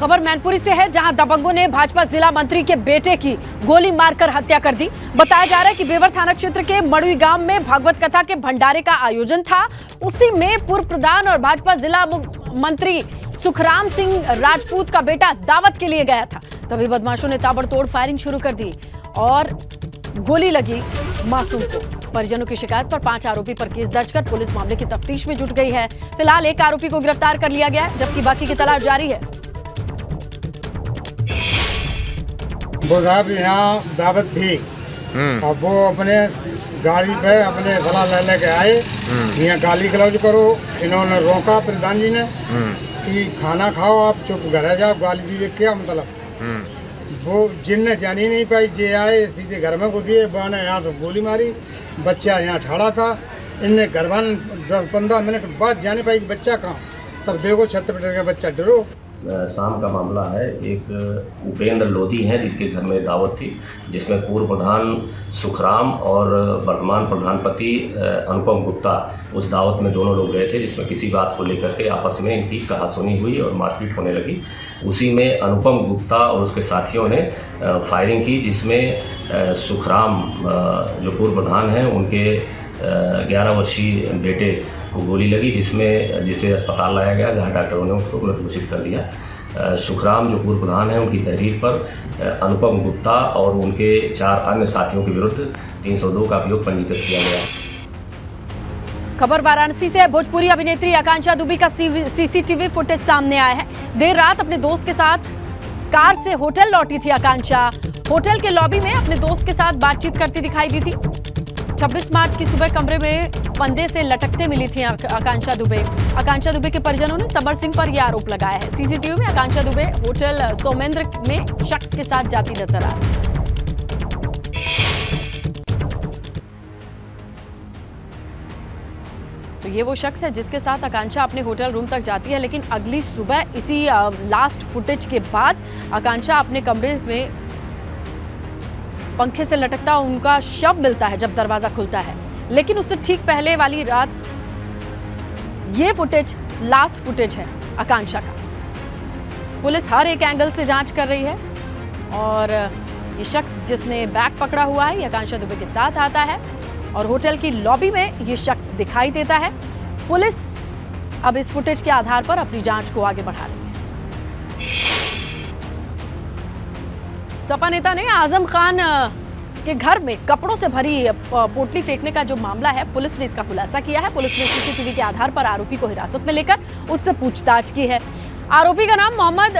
खबर मैनपुरी से है, जहां दबंगों ने भाजपा जिला मंत्री के बेटे की गोली मारकर हत्या कर दी। बताया जा रहा है कि बेवर थाना क्षेत्र के मड़ुई गांव में भागवत कथा के भंडारे का आयोजन था। उसी में पूर्व प्रधान और भाजपा जिला मंत्री सुखराम सिंह राजपूत का बेटा दावत के लिए गया था। तभी बदमाशों ने ताबड़तोड़ फायरिंग शुरू कर दी और गोली लगी मासूम को। परिजनों की शिकायत पर 5 आरोपी पर केस दर्ज कर पुलिस मामले की तफ्तीश में जुट गई है। फिलहाल एक आरोपी को गिरफ्तार कर लिया गया है, जबकि बाकी की तलाश जारी है। वो साहब यहाँ दावत थी और वो अपने गाड़ी पे अपने भला लेके आए। यहाँ गाली गलौज करो, इन्होंने रोका प्रधान जी ने कि खाना खाओ, आप चुप घर जाओ। गाली दी क्या मतलब, वो जिनने जानी नहीं पाई, जे आए सीधे घर में घुसिए। बहन यहाँ तो गोली मारी, बच्चा यहाँ ठाड़ा था। इनने घर वाले 10-15 मिनट बाद जाने पाई कि बच्चा कहाँ, तब देखो छत पर का बच्चा डरो। शाम का मामला है। एक उपेंद्र लोधी हैं जिनके घर में दावत थी, जिसमें पूर्व प्रधान सुखराम और वर्तमान प्रधानपति अनुपम गुप्ता उस दावत में दोनों लोग गए थे, जिसमें किसी बात को लेकर के आपस में इनकी कहासुनी हुई और मारपीट होने लगी। उसी में अनुपम गुप्ता और उसके साथियों ने फायरिंग की, जिसमें सुखराम जो पूर्व प्रधान हैं उनके 11 वर्षीय बेटे को गोली लगी, जिसे अस्पताल लाया गया, जहां डॉक्टरों ने उसको मृत घोषित कर दिया। सुखराम जो पूर्व प्रधान हैं, उनकी तहरीर पर अनुपम गुप्ता और उनके 4 अन्य साथियों के विरुद्ध 302 का अभियोग पंजीकृत किया गया। खबर वाराणसी से है। भोजपुरी अभिनेत्री आकांक्षा दुबे का सीसीटीवी फुटेज सामने आया है। देर रात अपने दोस्त के साथ कार से होटल लौटी थी आकांक्षा। होटल के लॉबी में अपने दोस्त के साथ बातचीत करती दिखाई दी थी। 26 मार्च की सुबह कमरे में फंदे से लटकते मिली थी आकांक्षा दुबे। आकांक्षा दुबे के परिजनों ने समर सिंह पर यह आरोप लगाया है। सीसीटीवी में आकांक्षा दुबे होटल सोमेंद्र में शख्स के साथ जाती नजर आ रही है। तो ये वो शख्स है जिसके साथ आकांक्षा अपने होटल रूम तक जाती है, लेकिन अगली सुबह इसी लास्ट फुटेज के बाद आकांक्षा अपने कमरे में पंखे से लटकता उनका शव मिलता है जब दरवाजा खुलता है। लेकिन उससे ठीक पहले वाली रात ये फुटेज लास्ट फुटेज है आकांक्षा का। पुलिस हर एक एंगल से जांच कर रही है और ये शख्स जिसने बैग पकड़ा हुआ है, ये आकांक्षा दुबे के साथ आता है और होटल की लॉबी में ये शख्स दिखाई देता है। पुलिस अब इस फुटेज के आधार पर अपनी जांच को आगे बढ़ा रही है। सपा नेता ने आजम खान के घर में कपड़ों से भरी पोटली फेंकने का जो मामला है, पुलिस ने इसका खुलासा किया है। पुलिस ने सीसीटीवी के आधार पर आरोपी को हिरासत में लेकर उससे पूछताछ की है। आरोपी का नाम मोहम्मद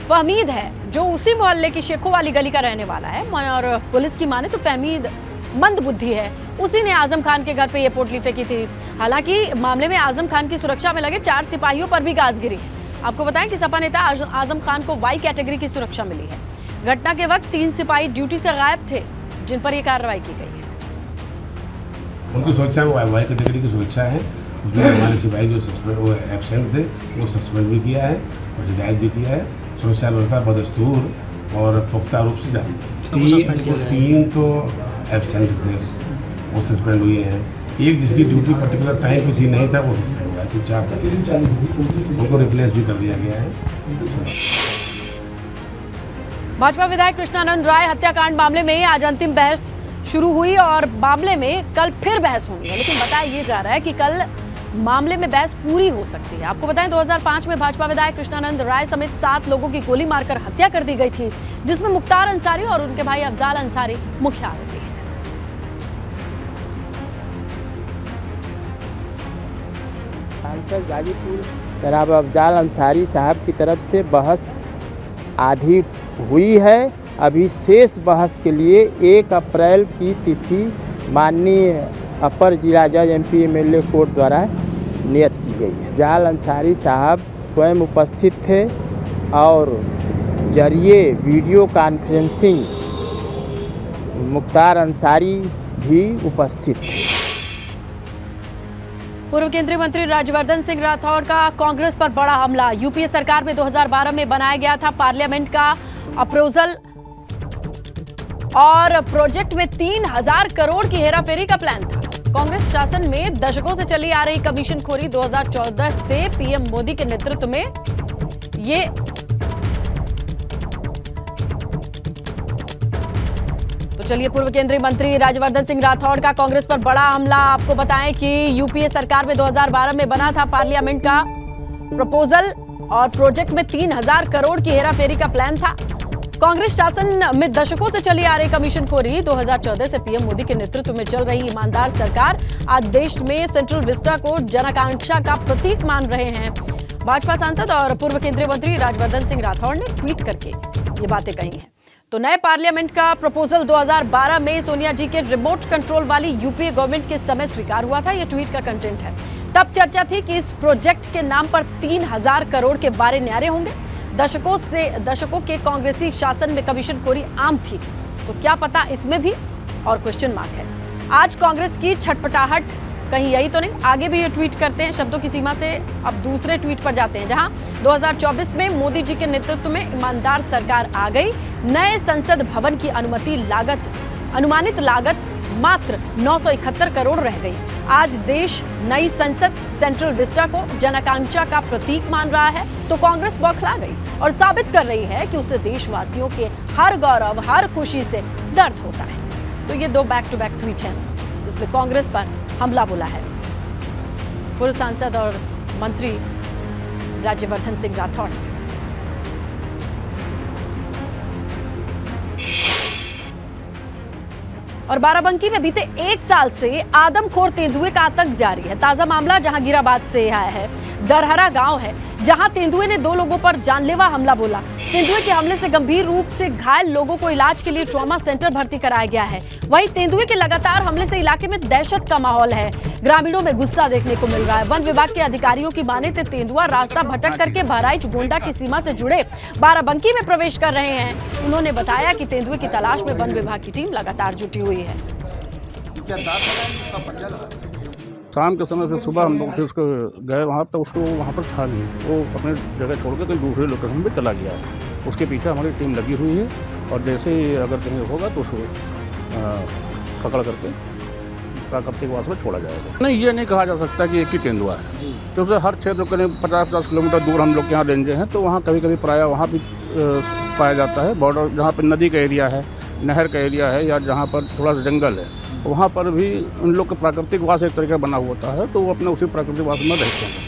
फहमीद है, जो उसी मोहल्ले की शेखों वाली गली का रहने वाला है और पुलिस की माने तो फहमीद मंद बुद्धि है। उसी ने आजम खान के घर पे ये पोटली फेंकी थी। हालांकि मामले में आजम खान की सुरक्षा में लगे 4 सिपाहियों पर भी गाज गिरी है। आपको बताएं कि सपा नेता आजम खान को वाई कैटेगरी की सुरक्षा मिली है। घटना के वक्त 3 सिपाही ड्यूटी से गायब थे, जिन पर यह कार्रवाई की गई है। उनकी सुरक्षा में वाई कैटेगरी की सुरक्षा है। उसमें हमारे सिपाही जो एब्सेंट थे वो सस्पेंड भी किया है और हिदायत भी किया है। सुरक्षा व्यवस्था बदस्तूर और पुख्ता रूप से जारी। 3 तो एब्सेंट थे, वो सस्पेंड हुए हैं। एक जिसकी ड्यूटी पर्टिकुलर टाइम किसी नहीं था, वो सस्पेंड हुआ है। 4 उनको रिप्लेस भी कर दिया गया है। भाजपा विधायक कृष्णानंद राय हत्याकांड मामले में आज अंतिम बहस शुरू हुई और मामले में कल फिर बहस होनी है। लेकिन बताया ये जा रहा है कि कल मामले में बहस पूरी हो सकती है। आपको बताएं 2005 में भाजपा विधायक कृष्णानंद राय समेत 7 लोगों की गोली मारकर हत्या कर दी गई थी, जिसमें मुख्तार अंसारी और उनके भाई अफजाल अंसारी मुख्य आरोपी हैं। सांसद गाजीपुर जनाब अफजाल अंसारी साहब की तरफ से बहस आधी हुई है। अभी शेष बहस के लिए 1 अप्रैल की तिथि माननीय अपर जिला जज MP MLA कोर्ट द्वारा नियत की गई है। अफजाल अंसारी साहब स्वयं उपस्थित थे और जरिए वीडियो कॉन्फ्रेंसिंग मुख्तार अंसारी भी उपस्थित थे। पूर्व केंद्रीय मंत्री राज्यवर्धन सिंह राठौड़ का कांग्रेस पर बड़ा हमला। यूपीए सरकार में 2012 में बनाया गया था पार्लियामेंट का अप्रोजल और प्रोजेक्ट में 3000 करोड़ की हेराफेरी का प्लान था। कांग्रेस शासन में दशकों से चली आ रही कमीशन खोरी 2014 से पीएम मोदी के नेतृत्व में ये चलिए, पूर्व केंद्रीय मंत्री राज्यवर्धन सिंह राठौड़ का कांग्रेस पर बड़ा हमला। आपको बताएं कि यूपीए सरकार में 2012 में बना था पार्लियामेंट का प्रपोजल और प्रोजेक्ट में 3000 करोड़ की हेराफेरी का प्लान था। कांग्रेस शासन में दशकों से चली आ रही कमीशनखोरी 2014 से पीएम मोदी के नेतृत्व में चल रही ईमानदार सरकार आज देश में सेंट्रल विस्टा को जनआकांक्षा का प्रतीक मान रहे हैं। भाजपा सांसद और पूर्व केंद्रीय मंत्री राज्यवर्धन सिंह राठौड़ ने ट्वीट करके ये बातें कही हैं। तो नए पार्लियामेंट का प्रपोजल 2012 में सोनिया जी के रिमोट कंट्रोल वाली यूपीए गवर्नमेंट के समय स्वीकार हुआ था। ये ट्वीट का कंटेंट है। तब चर्चा थी कि इस प्रोजेक्ट के नाम पर 3000 करोड़ के बारे न्यारे होंगे। दशकों के कांग्रेसी शासन में कमीशनखोरी आम थी, तो क्या पता इसमें भी, और क्वेश्चन मार्क है। आज कांग्रेस की छटपटाहट कहीं यही तो नहीं। आगे भी ये ट्वीट करते हैं, शब्दों की सीमा से अब दूसरे ट्वीट पर जाते हैं, जहां 2024 में मोदी जी के नेतृत्व में ईमानदार सरकार आ गई। नए संसद भवन की अनुमानित लागत मात्र 971 करोड़ रह गई। आज देश नई संसद सेंट्रल विस्टा को जनआकांक्षा का प्रतीक मान रहा है, तो कांग्रेस बौखला गई और साबित कर रही है कि उसे देशवासियों के हर गौरव, हर खुशी से दर्द होता है। तो ये 2 बैक टू बैक ट्वीट हैं जिसमें कांग्रेस पर हमला बोला है पूर्व सांसद और मंत्री राज्यवर्धन सिंह राठौड़। और बाराबंकी में बीते 1 साल से आदमखोर तेंदुए का आतंक जारी है। ताजा मामला जहांगीराबाद से आया है। दरहरा गांव है जहां तेंदुए ने 2 लोगों पर जानलेवा हमला बोला। तेंदुए के हमले से गंभीर रूप से घायल लोगों को इलाज के लिए ट्रॉमा सेंटर भर्ती कराया गया है। वहीं तेंदुए के लगातार हमले से इलाके में दहशत का माहौल है। ग्रामीणों में गुस्सा देखने को मिल रहा है। वन विभाग के अधिकारियों की माने तो तेंदुआ रास्ता भटक करके बहराइच गोंडा की सीमा से जुड़े बाराबंकी में प्रवेश कर रहे हैं। उन्होंने बताया कि तेंदुए की तलाश में वन विभाग की टीम लगातार जुटी हुई है। शाम के समय से सुबह हम लोग फिर उसको गए वहाँ तक, उसको वहाँ पर था नहीं। वो अपने जगह छोड़ के कहीं दूसरे लोकेशन पे चला गया है। उसके पीछे हमारी टीम लगी हुई है और जैसे ही अगर कहीं होगा तो उसको पकड़ करके प्राकृतिक वास में छोड़ा जाएगा। नहीं, ये नहीं कहा जा सकता कि एक ही तेंदुआ है, क्योंकि हर क्षेत्र करीब 50-50 किलोमीटर दूर हम लोग के यहाँ रेंजे हैं, तो वहाँ कभी कभी प्रायः वहाँ भी पाया जाता है। बॉर्डर जहाँ पर नदी का एरिया है, नहर का एरिया है, या जहाँ पर थोड़ा सा जंगल है, वहाँ पर भी उन लोग का प्राकृतिक वास एक तरीका बना होता है, तो वो अपने उसी प्राकृतिक वास में रहते हैं।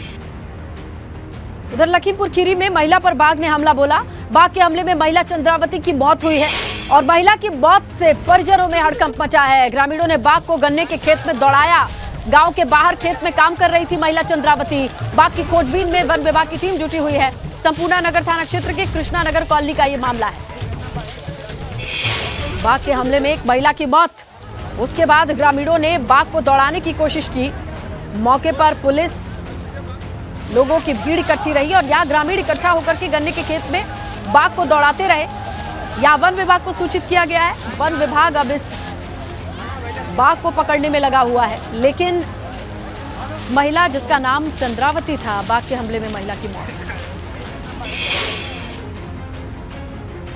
उधर लखीमपुर खीरी में महिला पर बाघ ने हमला बोला। बाघ के हमले में महिला चंद्रावती की मौत हुई है और महिला की मौत से परिजनों में हड़कंप मचा है। ग्रामीणों ने बाघ को गन्ने के खेत में दौड़ाया। गांव के बाहर खेत में काम कर रही थी महिला चंद्रावती। बाघ की खोजबीन में वन विभाग की टीम जुटी हुई है। संपूर्ण नगर थाना क्षेत्र के कृष्णा नगर कॉलोनी का ये मामला है। बाघ के हमले में एक महिला की मौत। उसके बाद ग्रामीणों ने बाघ को दौड़ाने की कोशिश की। मौके पर पुलिस, लोगों की भीड़ इकट्ठी रही और यहाँ ग्रामीण इकट्ठा होकर के गन्ने के खेत में बाघ को दौड़ाते रहे। यहाँ वन विभाग को सूचित किया गया है। वन विभाग अब इस बाघ को पकड़ने में लगा हुआ है, लेकिन महिला जिसका नाम चंद्रावती था, बाघ के हमले में महिला की मौत।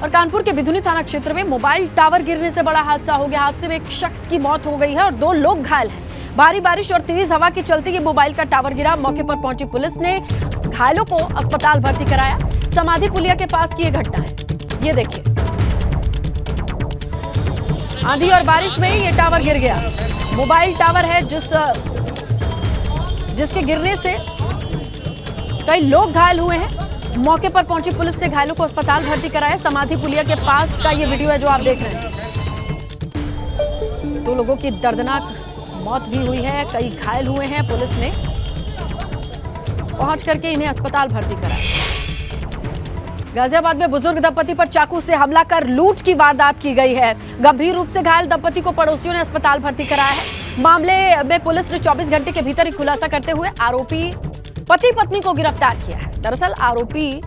और कानपुर के बिधुनी थाना क्षेत्र में मोबाइल टावर गिरने से बड़ा हादसा हो गया। हादसे में एक शख्स की मौत हो गई है और 2 लोग घायल हैं। भारी बारिश और तेज हवा के चलते ये मोबाइल का टावर गिरा। मौके पर पहुंची पुलिस ने घायलों को अस्पताल भर्ती कराया। समाधि पुलिया के पास की ये घटना है। ये देखिए, आंधी और बारिश में ये टावर गिर गया। मोबाइल टावर है जिसके गिरने से कई लोग घायल हुए हैं। मौके पर पहुंची पुलिस ने घायलों को अस्पताल भर्ती कराया। समाधि पुलिया के पास का ये वीडियो है जो आप देख रहे हैं। 2 लोगों की दर्दनाक मौत भी हुई है, कई घायल हुए हैं। पुलिस ने पहुंच करके इन्हें अस्पताल भर्ती कराया। गाजियाबाद में बुजुर्ग दंपति पर चाकू से हमला कर लूट की वारदात की गई है। गंभीर रूप से घायल दंपति को पड़ोसियों ने अस्पताल भर्ती कराया है। मामले में पुलिस ने 24 घंटे के भीतर ही खुलासा करते हुए आरोपी पति पत्नी को गिरफ्तार किया है। दरअसल आरोपी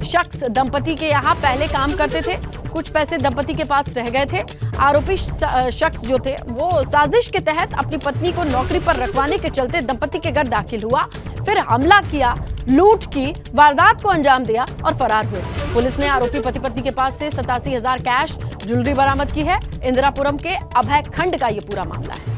शख्स दंपति के यहाँ पहले काम करते थे। कुछ पैसे दंपति के पास रह गए थे। आरोपी शख्स जो थे वो साजिश के तहत अपनी पत्नी को नौकरी पर रखवाने के चलते दंपति के घर दाखिल हुआ, फिर हमला किया, लूट की वारदात को अंजाम दिया और फरार हुए। पुलिस ने आरोपी पति पत्नी के पास से 87,000 कैश ज्वेलरी बरामद की है। इंदिरापुरम के अभय खंड का ये पूरा मामला है।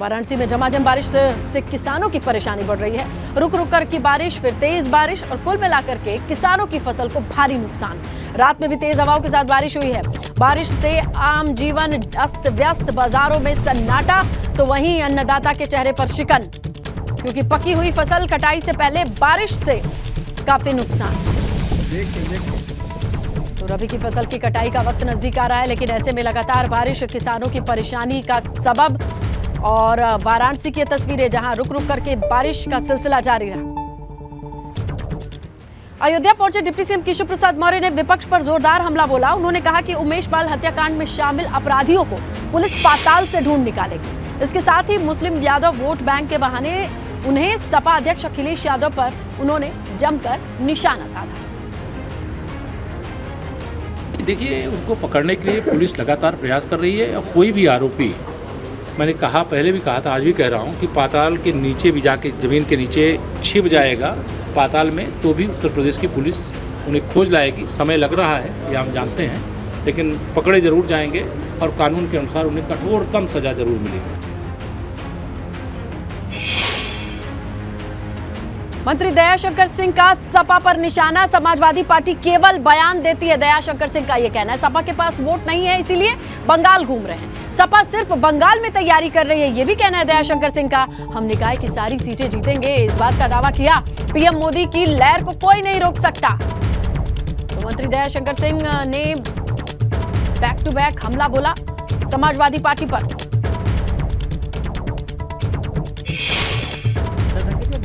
वाराणसी में झमाझम बारिश से किसानों की परेशानी बढ़ रही है। रुक रुक कर की बारिश, फिर तेज बारिश और कुल मिलाकर के किसानों की फसल को भारी नुकसान। रात में भी तेज हवाओं के साथ बारिश हुई है। बारिश से आम जीवन अस्त व्यस्त, बाजारों में सन्नाटा, तो वहीं अन्नदाता के चेहरे पर शिकन, क्योंकि पकी हुई फसल कटाई से पहले बारिश से काफी नुकसान। तो रबी की फसल की कटाई का वक्त नजदीक आ रहा है, लेकिन ऐसे में लगातार बारिश किसानों की परेशानी का सबब। और वाराणसी की तस्वीरें जहां रुक रुक करके बारिश का सिलसिला जारी रहा। अयोध्या पहुंचे डिप्टी सीएम केशव प्रसाद मौर्य ने विपक्ष पर जोरदार हमला बोला। उन्होंने कहा कि उमेश पाल हत्याकांड में शामिल अपराधियों को पुलिस पाताल से ढूंढ निकालेगी। इसके साथ ही मुस्लिम यादव वोट बैंक के बहाने उन्हें सपा अध्यक्ष अखिलेश यादव पर उन्होंने जमकर निशाना साधा। देखिए, उनको पकड़ने के लिए पुलिस लगातार प्रयास कर रही है और कोई भी आरोपी, मैंने कहा, पहले भी कहा था, आज भी कह रहा हूँ कि पाताल के नीचे भी जाके ज़मीन के नीचे छिप जाएगा पाताल में, तो भी उत्तर प्रदेश की पुलिस उन्हें खोज लाएगी। समय लग रहा है, ये हम जानते हैं, लेकिन पकड़े जरूर जाएंगे और कानून के अनुसार उन्हें कठोरतम सजा जरूर मिलेगी। मंत्री दयाशंकर सिंह का सपा पर निशाना। समाजवादी पार्टी केवल बयान देती है, दयाशंकर सिंह का यह कहना है। सपा के पास वोट नहीं है, इसीलिए बंगाल घूम रहे हैं। सपा सिर्फ बंगाल में तैयारी कर रही है, यह भी कहना है दयाशंकर सिंह का। हमने कहा कि सारी सीटें जीतेंगे, इस बात का दावा किया। पीएम मोदी की लहर को कोई नहीं रोक सकता। तो मंत्री दयाशंकर सिंह ने बैक टू बैक हमला बोला समाजवादी पार्टी पर।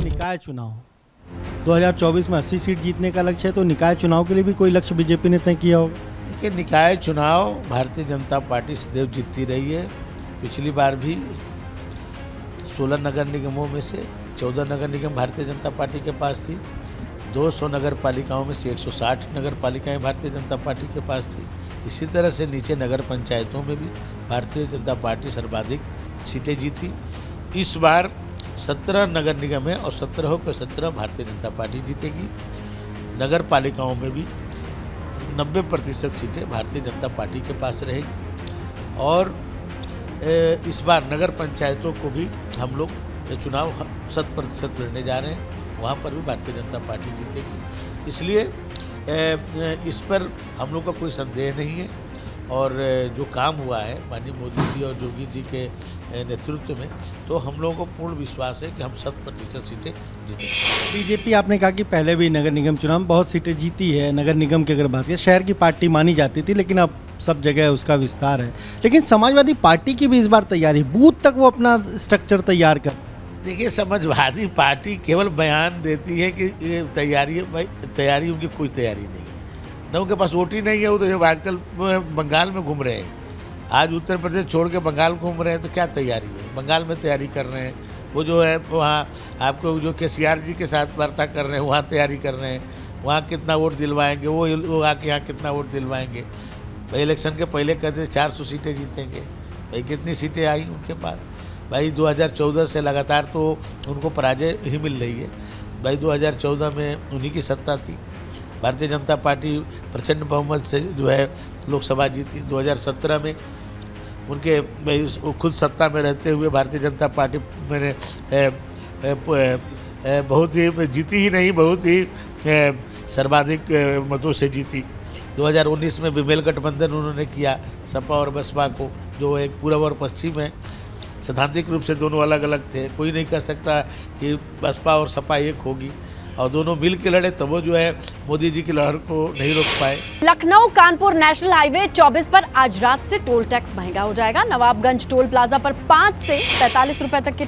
निकाय चुनाव 2024 में 80 सीट जीतने का लक्ष्य है, तो निकाय चुनाव के लिए भी कोई लक्ष्य बीजेपी ने तय किया होगा? देखिए, निकाय चुनाव भारतीय जनता पार्टी सदैव जीतती रही है। पिछली बार भी 16 नगर निगमों में से 14 नगर निगम भारतीय जनता पार्टी के पास थी। 200 नगर पालिकाओं में से 160 नगर पालिकाएँ भारतीय जनता पार्टी के पास थी। इसी तरह से नीचे नगर पंचायतों में भी भारतीय जनता पार्टी सर्वाधिक सीटें जीती। इस बार 17 नगर निगम है और 17 के 17 भारतीय जनता पार्टी जीतेगी। नगर पालिकाओं में भी 90% सीटें भारतीय जनता पार्टी के पास रहेगी। और इस बार नगर पंचायतों को भी हम लोग चुनाव 100% लड़ने जा रहे हैं, वहाँ पर भी भारतीय जनता पार्टी जीतेगी। इसलिए इस पर हम लोग का कोई संदेह नहीं है। और जो काम हुआ है माननीय मोदी जी और योगी जी के नेतृत्व में, तो हम लोगों को पूर्ण विश्वास है कि हम 100% सीटें जीतेंगे। बीजेपी, आपने कहा कि पहले भी नगर निगम चुनाव में बहुत सीटें जीती है। नगर निगम की अगर बात करें, शहर की पार्टी मानी जाती थी, लेकिन अब सब जगह उसका विस्तार है। लेकिन समाजवादी पार्टी की भी इस बार तैयारी, बूथ तक वो अपना स्ट्रक्चर तैयार कर। देखिए, समाजवादी पार्टी केवल बयान देती है कि ये तैयारी है। भाई, तैयारी उनकी कोई तैयारी नहीं है, न उनके पास वोट ही नहीं है। वो तो जब आजकल बंगाल में घूम रहे हैं, आज उत्तर प्रदेश छोड़ के बंगाल घूम रहे हैं, तो क्या तैयारी है? बंगाल में तैयारी कर रहे हैं। वो जो है वहाँ आपको जो केसीआर जी के साथ वार्ता कर रहे हैं, वहाँ तैयारी कर रहे हैं। वहाँ कितना वोट दिलवाएंगे, वो आके यहाँ कितना वोट दिलवाएंगे। भाई, इलेक्शन के पहले कहते 400 सीटें जीतेंगे। भाई, कितनी सीटें आई उनके पास? भाई, 2014 से लगातार तो उनको पराजय ही मिल रही है। भाई, 2014 में उन्हीं की सत्ता थी। भारतीय जनता पार्टी प्रचंड बहुमत से जो है लोकसभा जीती। 2017 में उनके भाई खुद सत्ता में रहते हुए भारतीय जनता पार्टी मैंने बहुत ही जीती ही नहीं, बहुत ही सर्वाधिक मतों से जीती। 2019 में विमेल गठबंधन उन्होंने किया सपा और बसपा को, जो एक पूर्व और पश्चिम है। सैद्धांतिक रूप से दोनों अलग अलग थे। कोई नहीं कह सकता कि बसपा और सपा एक होगी, और दोनों मिल के लड़े, तब वो जो है मोदी जी की लहर को नहीं रोक पाए। लखनऊ कानपुर नेशनल हाईवे 24 पर आज रात से टोल टैक्स महंगा हो जाएगा। नवाबगंज टोल प्लाजा पर 5 से 45 रुपए तक के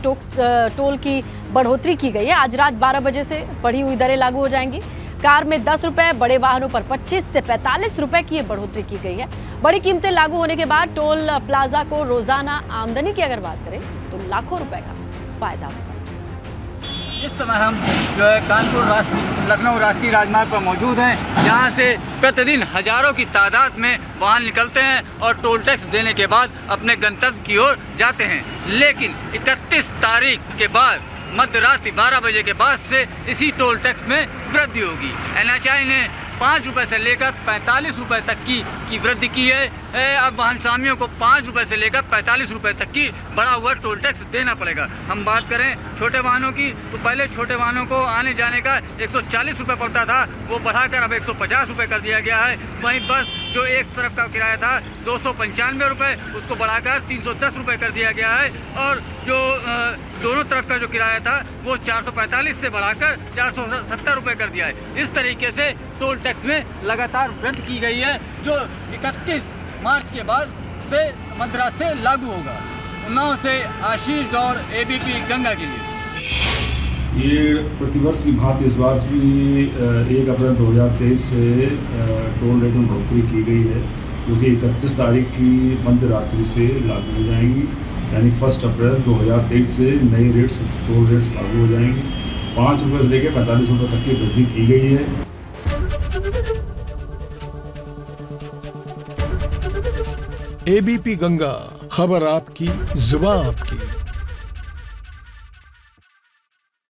टोल की बढ़ोतरी की गई है। आज रात 12 बजे से बढ़ी हुई दरें लागू हो जाएंगी। कार में 10 रुपए, बड़े वाहनों पर 25 से 45 रुपए की बढ़ोतरी की गई है। बड़ी कीमतें लागू होने के बाद टोल प्लाजा को रोजाना आमदनी की अगर बात करें तो लाखों रुपए का फायदा होगा। इस समय हम जो है कानपुर लखनऊ राष्ट्रीय राजमार्ग पर मौजूद हैं, जहां से प्रतिदिन हजारों की तादाद में वाहन निकलते हैं और टोल टैक्स देने के बाद अपने गंतव्य की ओर जाते हैं। लेकिन 31 तारीख के बाद मध्य रात्रि 12 बजे के बाद से इसी टोल टैक्स में वृद्धि होगी। NHAI ने 5 रुपये से लेकर 45 रुपये तक की वृद्धि की है। अब वाहन स्वामियों को 5 रुपये से लेकर 45 रुपये तक की बढ़ा हुआ टोल टैक्स देना पड़ेगा। हम बात करें छोटे वाहनों की, तो पहले छोटे वाहनों को आने जाने का 140 रुपये पड़ता था, वो बढ़ाकर अब 150 रुपये कर दिया गया है। वहीं बस जो एक तरफ का किराया था 295 रुपये, उसको बढ़ाकर 310 रुपये कर दिया गया है। और जो दोनों तरफ का जो किराया था वो 445 से बढ़ाकर 470 रुपये कर दिया है। इस तरीके से टोल टैक्स में लगातार वृद्धि की गई है, जो 31 मार्च के बाद से मद्रास से लागू होगा। उन्नाव से आशीष गौड़, ABP गंगा के लिए। ये प्रतिवर्ष की भांति इस बार भी 1 अप्रैल 2023 से टोल रेट में बढ़ोतरी की गई है, जो कि 31 तारीख की मध्य रात्रि से लागू हो जाएंगी। यानी 1 अप्रैल 2023 से नए रेट्स टोल रेट्स लागू हो जाएंगी। 5 रुपये से लेकर 45 रुपये तक की वृद्धि की गई है। ABP गंगा, खबर आपकी, जुबान आपकी।